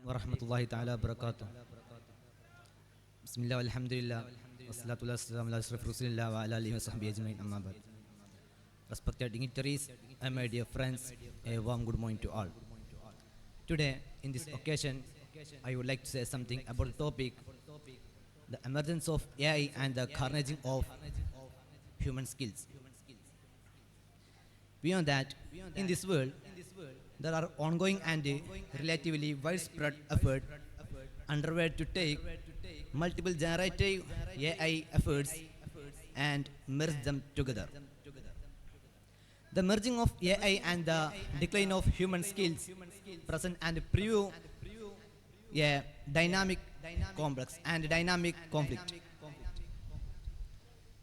warahmatullahi ta'ala barakatuh. Bismillah walhamdulillah wassalatu wassalamu ala ashrafir rasulillah wa ala alihi wa sahbihi ajma'in amma ba'd. Respected dignitaries and my dear friends, a warm good morning to all. Today, in this occasion, I would like to say something about the topic, the emergence of AI and the carnaging of human skills. Beyond that, in this world, there are ongoing and relatively widespread effort underway to take multiple generative AI efforts and merge them together. The merging of AI and the decline of human skills present and preview a dynamic, complex and dynamic conflict.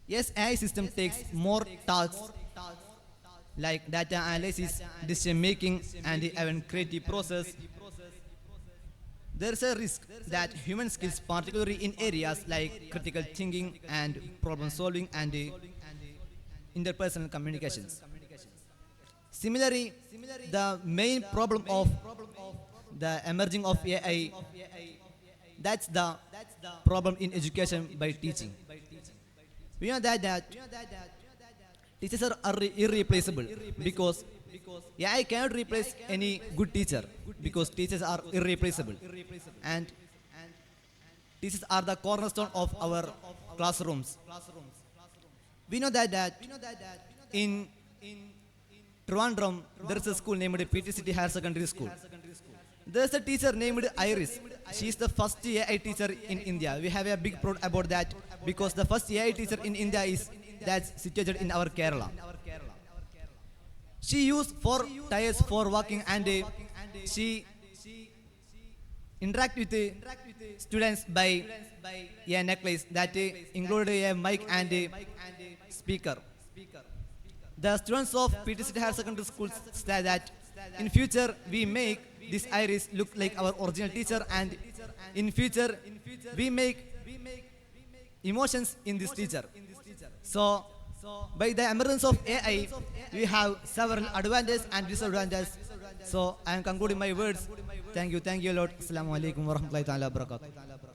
Yes, AI system takes more tasks like data analysis, decision making, and even creative process. There is a risk that human skills, particularly in areas like critical thinking and problem solving and interpersonal communications. Similarly, the main problem of the emerging of AI, that's the problem in education by teaching. We know that teachers are irreplaceable because AI cannot replace any good teacher because teachers are irreplaceable, and teachers are the cornerstone of our classrooms. We know that in Trivandrum there is a school named PT City Higher Secondary School. There is a teacher named Iris. She is the first AI teacher in India. We have a big pride about that because the first AI teacher in India is that's situated in our Kerala. She used 4 tires for walking and she interact with the students by a necklace that included a mic and a speaker. The students of PT City Higher Secondary School say that in future we make this Iris look like our original teacher, and in future we make emotions in this teacher. So, by the emergence of AI, we have several advantages and disadvantages. So, I am concluding my words. Thank you, Lord. Assalamu alaikum wa rahmatullahi wa barakatuh.